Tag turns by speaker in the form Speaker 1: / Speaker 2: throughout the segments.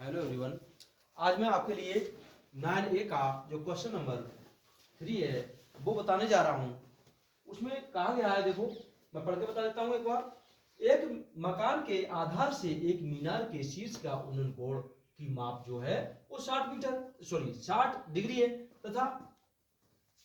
Speaker 1: Hello everyone. आज मैं आपके लिए 9A का जो क्वेश्चन नंबर 3 है वो बताने जा रहा हूँ। उसमें कहा गया है, देखो मैं पढ़ के बता देता हूँ एक बार। एक मकान के आधार से एक मीनार के शीर्ष का उन्नयन कोण की माप जो है वो 60 डिग्री है, तथा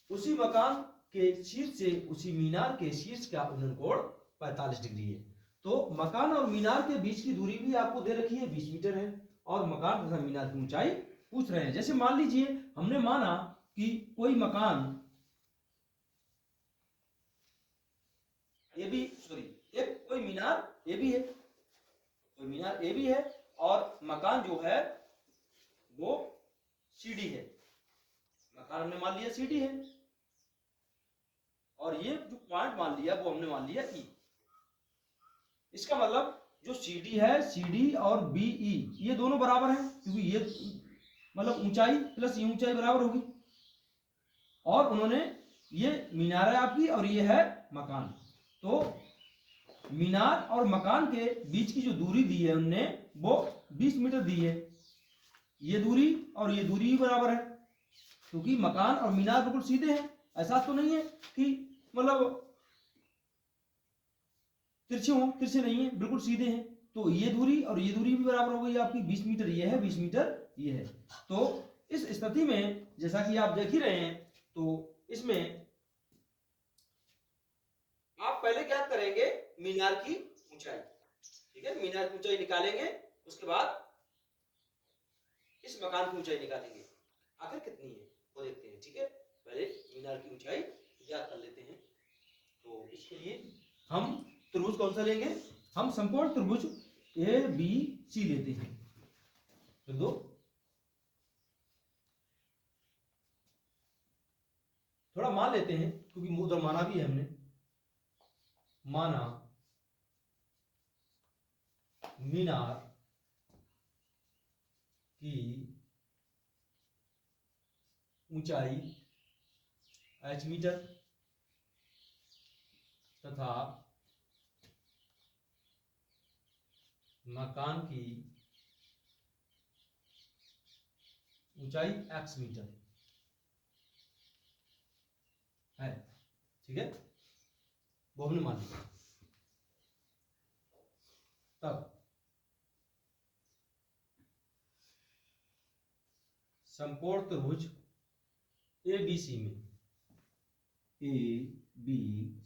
Speaker 1: उसी मकान के शीर्ष से उसी मीनार के शीर्ष का उन्नयन कोण 45 डिग्री है। तो मकान और मीनार के बीच की दूरी भी आपको दे रखी है 20 मीटर है, और मकान तथा मीनार की ऊंचाई पूछ रहे हैं। जैसे मान लीजिए हमने माना कि कोई मकान ए बी एक कोई मीनार ए बी है, कोई मीनार ए बी है और मकान जो है वो सी डी है। मकान हमने मान लिया सी डी है और ये जो पॉइंट मान लिया वो हमने मान लिया ई। इसका मतलब जो सी डी है, सी डी और बी ई ये दोनों बराबर हैं, क्योंकि ये मतलब ऊंचाई प्लस ये ऊंचाई बराबर होगी। और उन्होंने ये मीनार है आपकी और ये है मकान, तो मीनार और मकान के बीच की जो दूरी दी है उनने वो 20 मीटर दी है। ये दूरी और ये दूरी ही बराबर है, क्योंकि मकान और मीनार बिल्कुल सीधे हैं। ऐसा तो नहीं है कि मतलब तिरछे हो, तिरछे नहीं है, बिल्कुल सीधे हैं। तो ये दूरी और ये दूरी भी बराबर हो गई आपकी 20 मीटर ये है, 20 मीटर ये है। तो इस स्थिति में जैसा कि आप देख ही रहे हैं, तो इसमें आप पहले क्या करेंगे, मीनार की ऊंचाई, ठीक है, मीनार की ऊंचाई निकालेंगे, उसके बाद इस मकान की ऊंचाई निकालेंगे, आखिर कितनी है वो देखते हैं। ठीक है, पहले मीनार की ऊंचाई ज्ञात कर लेते हैं। तो इसके लिए हम त्रिभुज कौन सा लेंगे, हम समकोण त्रिभुज ए बी सी लेते हैं। तो दो थोड़ा मान लेते हैं, क्योंकि उधर माना भी है हमने। माना मीनार की ऊंचाई h मीटर तथा मकान की ऊंचाई x मीटर है। ठीक है, वो हमने मान लिया। तब समकोण त्रिभुज ए बी सी में, ए बी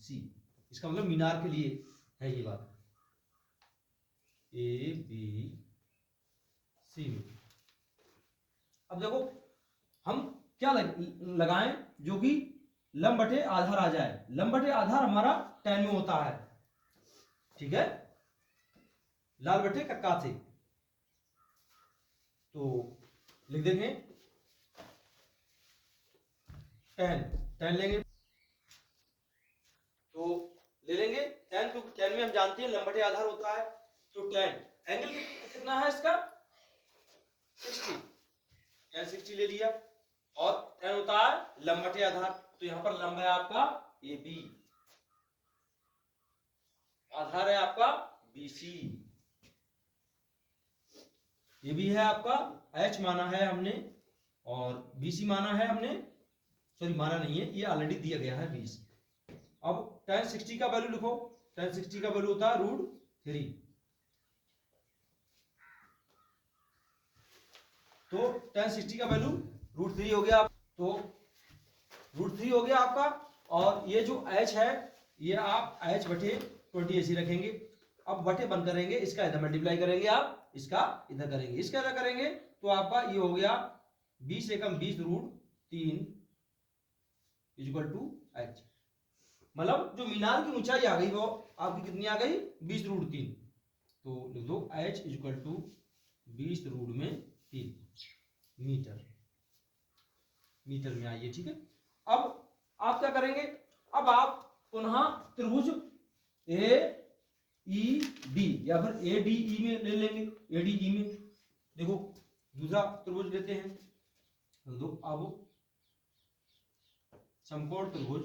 Speaker 1: सी, इसका मतलब मीनार के लिए है ये बात, ए बी सी में। अब देखो हम क्या लगाएं जो कि लंब बटे आधार आ जाए। लंब बटे आधार हमारा tan में होता है, ठीक है, लाल बटे कक्का से। तो लिख देंगे tan लेंगे, तो ले लेंगे tan, क्योंकि tan में हम जानते हैं लंब बटे आधार होता है। तो tan एंगल कितना है इसका 60, tan 60 ले लिया, और tan होता है लंब बटे आधार। तो यहां पर लंब है आपका ए बी, आधार है आपका BC, ये भी है आपका H माना है हमने और BC माना है हमने, सॉरी माना नहीं है, ये ऑलरेडी दिया गया है 20। अब tan 60 का वैल्यू लिखो, tan 60 का वैल्यू होता है √3। तो tan 60 का वैल्यू √3 हो गया। तो √3 हो गया आपका, और ये जो H है ये आप H बटे 20 ऐसी रखेंगे। अब बटे बंद करेंगे, इसका इधर मल्टीप्लाई करेंगे, आप इसका इधर करेंगे, इसका इधर करेंगे, तो आपका ये हो गया 20 एकम 20 √3 इक्वल टू H। मतलब जो मीनार की ऊंचाई आ गई वो आपकी कितनी आ गई 20 √3। तो लिख दो H equal to 20 √3 metre, metre में आइए। ठीक है, अब आप क्या करेंगे, अब आप पुनः त्रिभुज ए ई डी या फिर ए डी ई में ले लेंगे। ए डी ई में देखो दूसरा त्रिभुज लेते हैं, तो अब समकोण त्रिभुज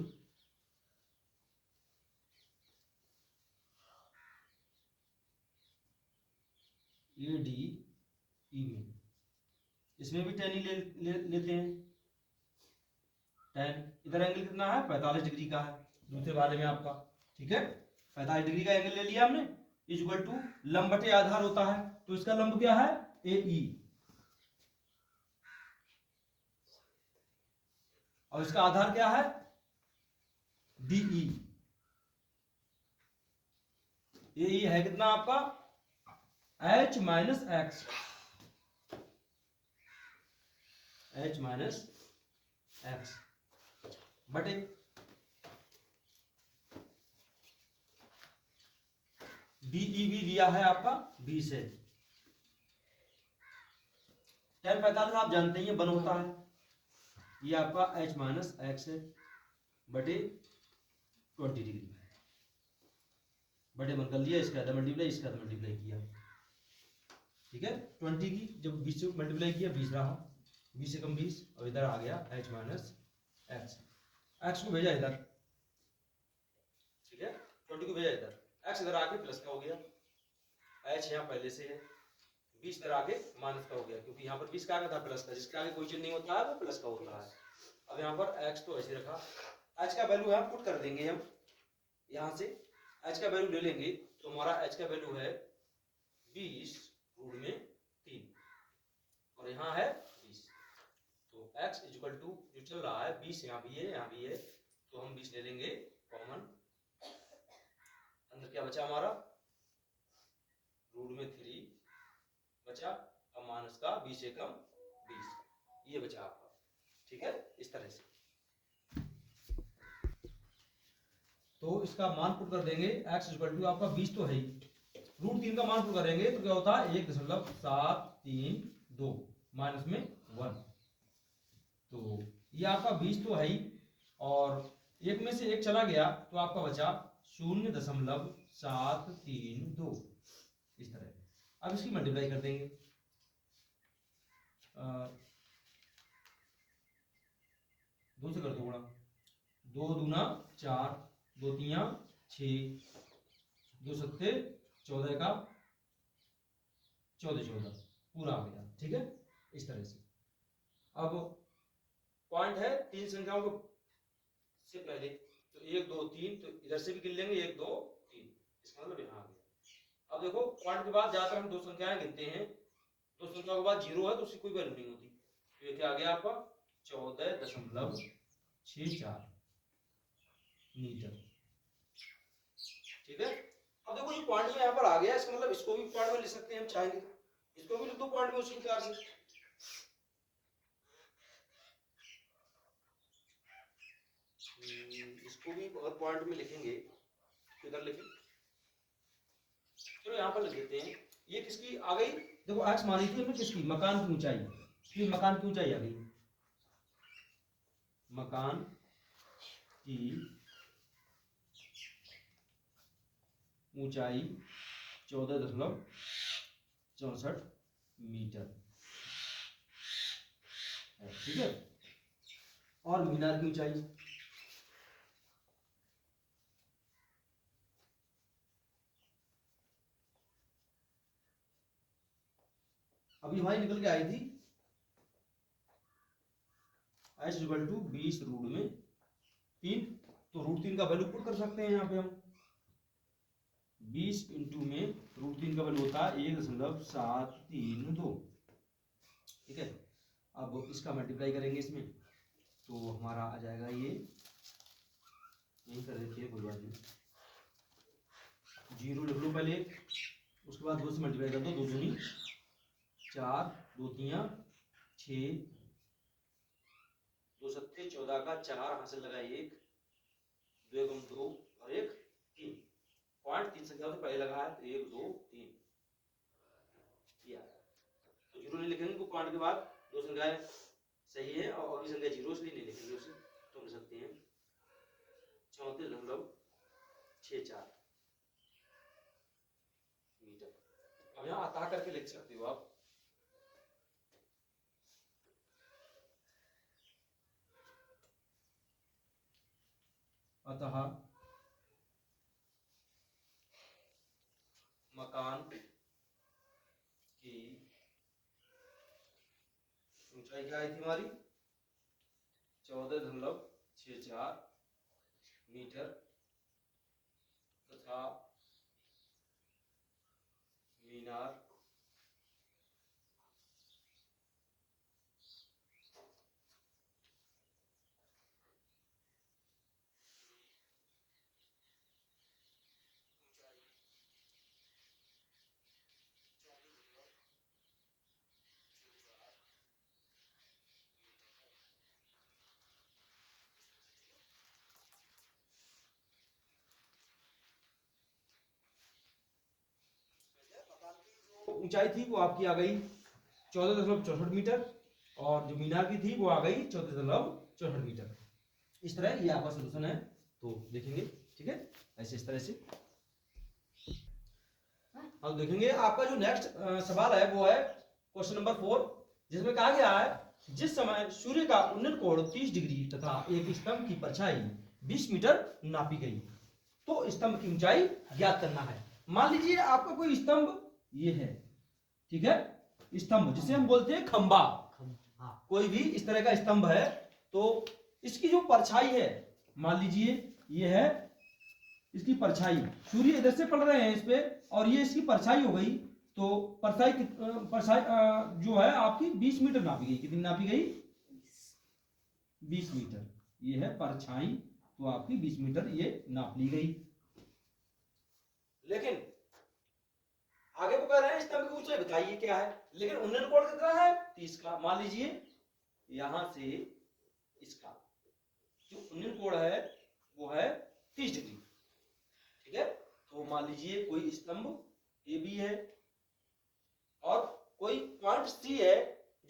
Speaker 1: ए डी ई में, इसमें भी tan ही लेते हैं। tan इधर एंगल कितना है, 45 डिग्री का है दूसरे वाले में आपका, ठीक है। 45 डिग्री का एंगल ले लिया हमने, इक्वल टू लंब बटे आधार होता है, तो इसका लंब क्या है, AE, और इसका आधार क्या है, DE। AE है कितना आपका, H minus x, H minus x बटे DE भी दिया है आपका 20 है। tan 45 आप जानते ही 1 होता है, ये आपका H माइनस एक्स है बटे 20 डिग्री, बटे 1 कर लिया, इसका आधा मल्टीप्लाई, इसका आधा मल्टीप्लाई किया, ठीक है। 20 की जब 20 से मल्टीप्लाई किया 20 रहा, 20 से कम 20, और इधर आ गया H माइनस एक्स, एक्स को भेजा इधर, ठीक है, 20 को भेजा इधर, एक्स इधर आके प्लस का हो गया, H यहाँ पहले से है, 20 इधर आके माइनस का हो गया, क्योंकि यहाँ पर 20 का आगे था प्लस का, जिसके आगे कोई चीज नहीं होता है वो प्लस का होता है। अब यहाँ पर x तो ऐसे रखा, h का वैल्यू यहाँ पुट कर देंगे हम, यहाँ से h का वैल्यू ले लेंगे, तो हमारा h का वैल्यू है 20 रूट में 3, और यहाँ है 20, तो x इक्वल टू जो चल रहा है 20 यहाँ भी है, यहाँ भी है, तो हम 20 ले लेंगे कॉमन, अंदर क्या बचा हमारा, रूट में 3 बचा, अब माइनस का 20 से कम 20, ये बचा आपका, ठीक है, इस तरह से। तो इसका मान पुट कर देंगे, x इक्वल टू आपका 20 तो है ही, रूट 3 का मान पुट करेंगे तो क्या होता है 1.732 माइनस में 1, तो ये आपका 20 तो है ही, और एक में से एक चला गया तो आपका बचा 0.732, इस तरह। अब इसकी मल्टीप्लाई कर देंगे, 2 से कर दो गुणा, 2 दूना 4, 2 तियां 6, 2 सत्ते 14 का 14 पूरा आ गया, ठीक है, इस तरह से। अब पॉइंट है 3 संख्याओं को से पहले, तो 1 2 3, तो इधर से भी गिन लेंगे 1 2 3, इसका मतलब यहाँ आ गया। अब देखो पॉइंट के बाद ज्यादातर हम 2 संख्याएं गिनते हैं, 2 संख्याओं के बाद 0 है तो उसकी कोई वैल्यू नहीं होती, तो ये क्या आ गया आपका 14.64 मीटर, ठीक है। अब देखो जो पॉइंट में यहाँ पर आ गया, इसका मतलब इसको भी पॉइंट में लिख सकते हैं हम चाहेंगे, इसको भी लिख दो पॉइंट में उसी प्रकार से, इसको भी अगर पॉइंट में लिखेंगे तो इधर लिखें, चलो यहाँ पर लिख देते हैं, ये किसकी आ गई, देखो x मानी थी हमने किसकी, मकान की ऊंचाई, फिर मकान की ऊंचाई आ गई, मकान की ऊंचाई 14.64 मीटर, ठीक है, और मीनार की ऊंचाई अभी हमारी निकल के आई थी h इक्वल टू 20 रूट में 3, तो रूट 3 का वैल्यू पुट कर सकते हैं यहाँ पे हम, 20 इंटू में रूट 3 का वैल्यू होता है 1.732, ठीक है। अब इसका मल्टीप्लाई करेंगे इसमें, तो हमारा आ जाएगा ये, यही कर देते हैं कोई बात नहीं, 0 लिख लो पहले, उसके बाद 2 से मल्टीप्लाई कर दो, 2 दूनी 4, 2 तियां 6, 2 सत्ते 14 का 4, हासिल लगा 1, 2 एकम 2 और 1 3, पॉइंट 3 संख्या से पहले लगा है, तो 1 2 3 किया, तो 0 नहीं लिखेंगे तो पॉइंट के बाद 2 संख्याएं सही है और अगली संख्या 0 इसलिए नहीं लिखेंगे उसे, तो लिख सकते हैं 34.64 मीटर। अब यहाँ अतः करके लिख सकते हो आप, अतः मकान की ऊंचाई क्या आई थी हमारी 14.64 मीटर तथा मीनार ऊंचाई थी वो आपकी आ गई 14.64 मीटर और जो मीनार की थी वो आ गई 14.64 मीटर। इस तरह ये आपका सोल्यूशन है, तो देखेंगे ठीक है ऐसे इस तरह से। हम देखेंगे आपका जो नेक्स्ट सवाल है वो है क्वेश्चन नंबर 4, जिसमें कहा गया है जिस समय सूर्य का उन्नत कोण 30 डिग्री तथा एक स्तंभ की परछाई 20 मीटर नापी गई तो स्तंभ की ऊंचाई ज्ञात करना है। मान लीजिए आपका कोई स्तंभ ये है, ठीक है, स्तंभ जिसे हम बोलते हैं खंबा, कोई भी इस तरह का स्तंभ है तो इसकी जो परछाई है, मान लीजिए ये है इसकी परछाई, सूर्य इधर से पड़ रहे हैं इस पे और ये इसकी परछाई हो गई, तो परछाई जो है आपकी 20 मीटर नापी गई। कितनी नापी गई 20 मीटर, ये है परछाई, तो आपकी 20 मीटर ये नाप ली गई। लेकिन आगे को कह रहे हैं स्तंभ की ऊंचाई बताइए क्या है, लेकिन उन्नत कोण कितना है 30 का। मान लीजिए यहां से इसका जो उन्नत कोण है वो है 30 डिग्री, ठीक है। तो मान लीजिए कोई स्तंभ ए बी है और कोई पॉइंट सी है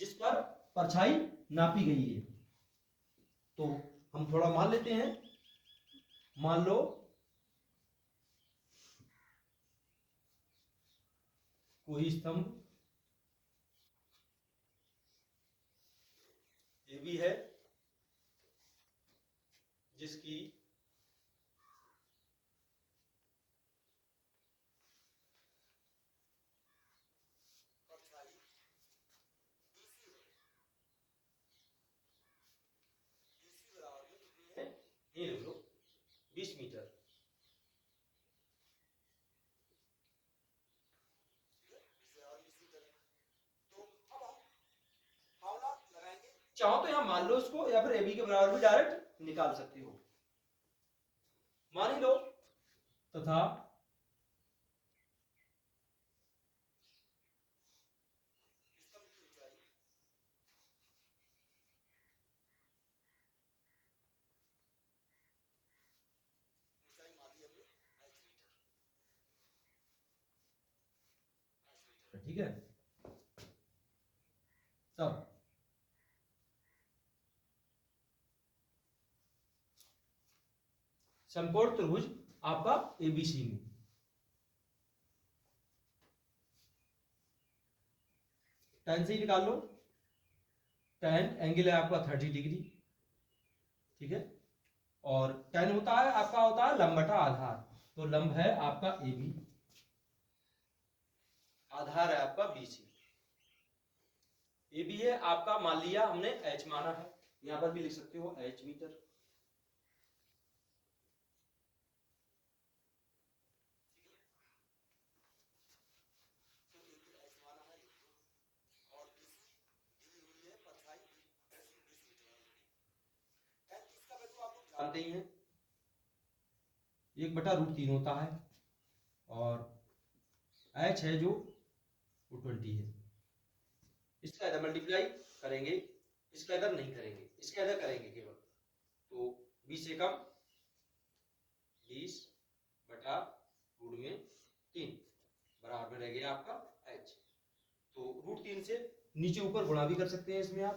Speaker 1: जिस पर परछाई नापी गई है, तो हम थोड़ा मान लेते हैं। मान लो कोई स्तंभ ए बी है जिसकी ये लिख लो 20 मीटर, चाहो तो यहां मान लो इसको या फिर एबी के बराबर भी डायरेक्ट निकाल सकते हो। मान ही लो तथा ठीक है। तब समकोण त्रिभुज आपका एबीसी में tan से ही निकाल लो, tan एंगल है आपका 30 डिग्री, ठीक है, और tan होता है आपका होता है लंब बटा आधार, तो लंब है आपका ए बी, आधार है आपका बी सी, ए बी है आपका मान लिया हमने एच माना है, यहां पर भी लिख सकते हो एच मीटर, जानते ही हैं 1/√3 होता है और एच है जो वो 20 है। इसका इधर मल्टीप्लाई करेंगे, इसका इधर नहीं करेंगे, इसका इधर करेंगे केवल, तो 20 से कम 20/√3 बराबर में रह गया आपका एच। तो √3 से नीचे ऊपर गुणा भी कर सकते हैं इसमें आप,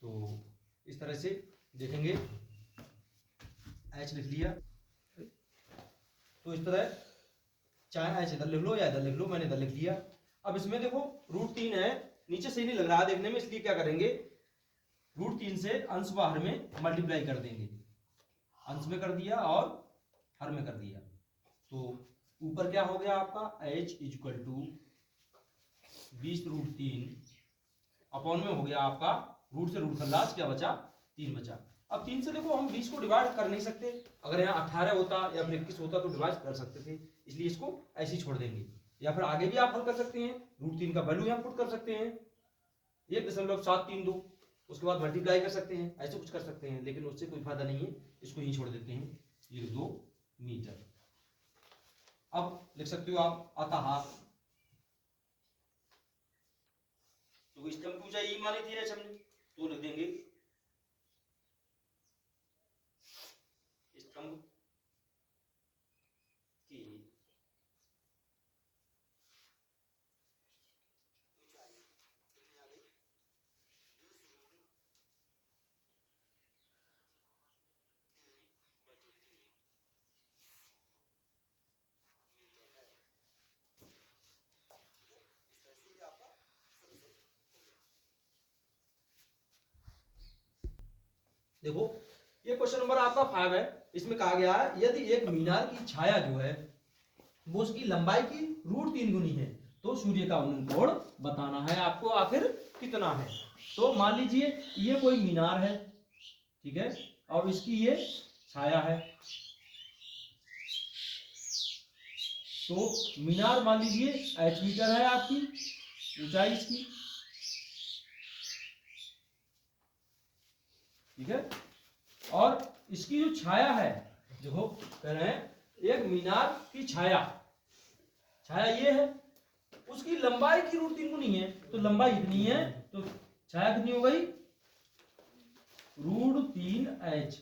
Speaker 1: तो इस तरह से देखेंगे एच लिख लिया, तो इस तरह चाहे एच इधर लिख लो या इधर लिख लो, मैंने इधर लिख लिया। अब इसमें देखो √3 है, नीचे सही नहीं लग रहा है देखने में, इसलिए क्या करेंगे √3 से अंश बाहर में मल्टीप्लाई कर देंगे, अंश में कर दिया और हर में कर दिया, तो ऊपर क्या हो गया आपका h इक्वल टू 20√3 अपॉन में हो गया आपका रूट से रूट खल्लास, क्या बचा 3 बचा। अब 3 से देखो हम 20 को डिवाइड कर नहीं सकते, अगर यहाँ 18 होता या फिर 21 होता तो डिवाइड कर सकते थे, इसलिए इसको ऐसे ही छोड़ देंगे। या फिर आगे भी आप हल कर सकते हैं, रूट 3 का वैल्यू यहाँ पुट कर सकते हैं 1.732, उसके बाद मल्टीप्लाई कर सकते हैं, ऐसे कुछ कर सकते हैं, लेकिन उससे कोई फायदा नहीं है, इसको यही छोड़ देते हैं, ये लिख दो मीटर। अब लिख सकते हो आप अतः, तो स्तंभ की ऊंचाई ई मानी थी हमने, तो लिख देंगे स्तंभ की ऊंचाई कितनी आ गई, देखो ये क्वेश्चन नंबर आपका 5 है। इसमें कहा गया है यदि एक मीनार की छाया जो है वो उसकी लंबाई की √3 गुनी है तो सूर्य का उन्मुख कोण बताना है आपको आखिर कितना है। तो मान लीजिए ये कोई मीनार है, ठीक है, और इसकी ये छाया है, तो मीनार मान लीजिए h मीटर है आपकी ऊंचाई इसकी, ठीक है, और इसकी जो छाया है, देखो कह रहे हैं एक मीनार की छाया, छाया ये है, उसकी लंबाई की √3 गुनी है, तो लंबाई इतनी है, तो छाया कितनी हो गई √3h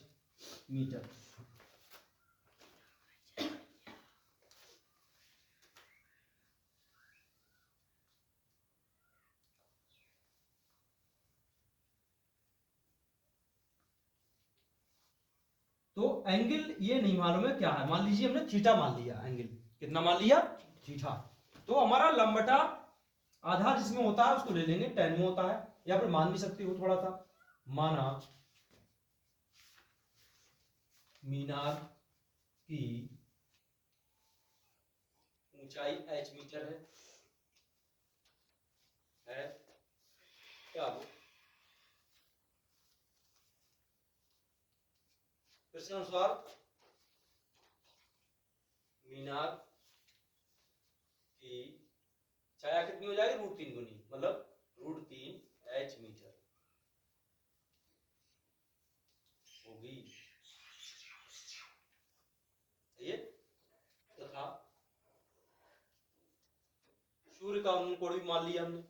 Speaker 1: मीटर। तो एंगल ये नहीं मालूम है क्या है, मान लीजिए हमने थीटा मान लिया, एंगल कितना मान लिया थीटा, तो हमारा लंबटा आधार जिसमें होता है उसको ले लेंगे, tan में होता है, या फिर मान भी सकते हो थोड़ा सा, माना मीनार की ऊंचाई h मीटर है क्या वो प्रश्न अनुसार मीनार की छाया कितनी हो जाएगी √3 गुनी, मतलब √3h मीटर होगी, ये तथा सूर्य का उन्मुख कोण भी मान लिया हमने,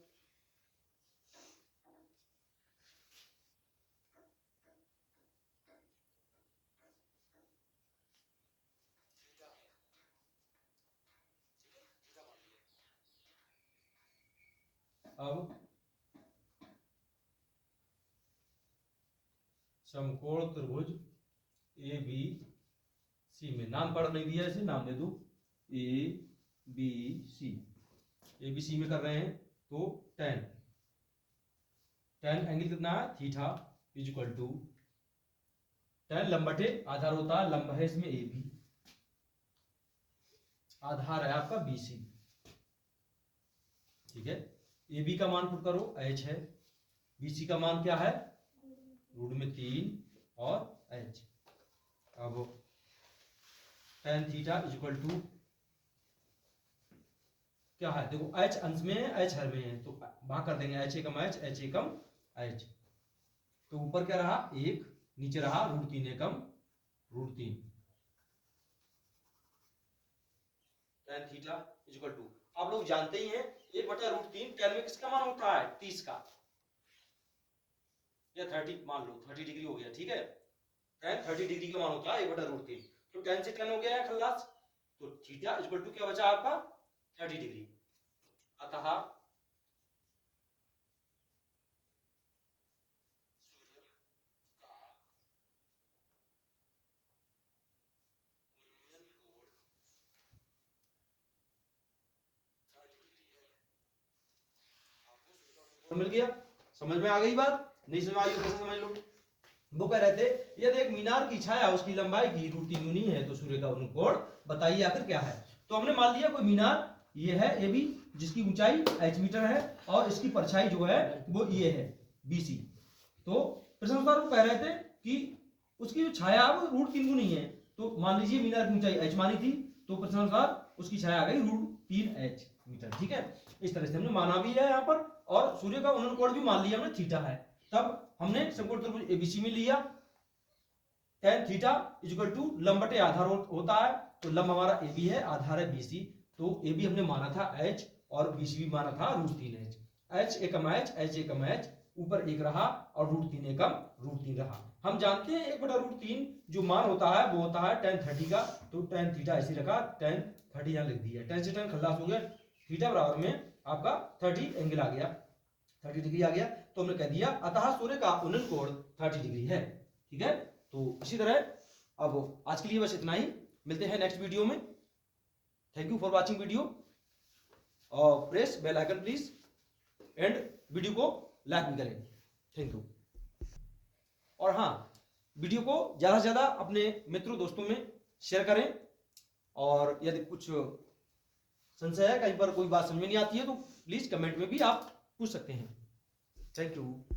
Speaker 1: अब समकोण त्रिभुज ABC में, नाम पढ़ नहीं दिया इसे, नाम दे दो ABC, ABC में कर रहे हैं, तो tan एंगल कितना है theta is equal to tan लंबटे आधार होता है, लंब है इसमें AB, आधार है आपका BC, ठीक है, AB का मान पुट करो h है, BC का मान क्या है √3 और h। अब tan theta is equal to क्या है, देखो h अंश में है h हर में है, तो भाग कर देंगे h एकम h, h एकम h, तो ऊपर क्या रहा 1, नीचे रहा √3 एकम √3, tan theta is equal to, आप लोग जानते ही हैं 1/√3 tan में किसका मान होता है 30 का, या 30 मान लो, 30 डिग्री हो गया, ठीक है, tan 30 डिग्री का मान होता है 1/√3, तो tan से tan हो गया है खल्लास, तो थीटा इज इक्वल टू क्या बचा आपका 30 डिग्री, अतः मिल गया, समझ में आ गई बात, नहीं समझ आई तो कैसे समझ लो। वो कह रहे थे यदि एक मीनार की छाया उसकी लंबाई की √3 गुनी है तो सूर्य का उन्मुख कोण बताइए आखिर क्या है। तो हमने मान लिया कोई मीनार ये है ए बी, जिसकी ऊंचाई h मीटर है और इसकी परछाई जो है वो ये है BC। तो प्रश्नानुसार वो कह रहे थे कि उसकी जो छाया है वो √3 गुनी है। तो मान लीजिए मीनार की ऊंचाई h मानी थी, तो प्रश्नानुसार उसकी छाया आ गई √3h मीटर। ठीक है, इस तरह से हमने माना भी है यहाँ पर, और सूर्य का उन्नत कोण भी मान लिया हमने थीटा है। तब हमने समकोण त्रिभुज ABC में लिया tan थीटा इक्वल टू लंब बटे आधार होता है। तो लंब हमारा AB है, आधार है BC। तो AB हमने माना था h और BC भी माना था √3h। h एकम h, h एकम h, ऊपर 1 रहा और √3 एकम √3 रहा। हम जानते हैं 1/√3 जो मान होता है वो होता है tan 30 का। तो tan थीटा ऐसे रखा, tan 30 यहाँ लिख दिया, tan से tan खल्लास हो गया, थीटा बराबर में आपका 30 एंगल आ गया, 30 डिग्री आ गया। तो हमने कह दिया अतः सूर्य का उन्नत कोण 30 डिग्री है। ठीक है, तो इसी तरह अब आज के लिए बस इतना ही, मिलते हैं नेक्स्ट वीडियो में। Thank you for watching video, और press bell icon please, and video को लाइक भी करें। Thank you. और हाँ, वीडियो को ज्यादा से ज्यादा अपने मित्रों दोस्तों में शेयर करें, और यदि कुछ संशय है, कहीं पर कोई बात समझ में नहीं आती है, तो प्लीज कमेंट में भी आप पूछ सकते हैं। Thank you.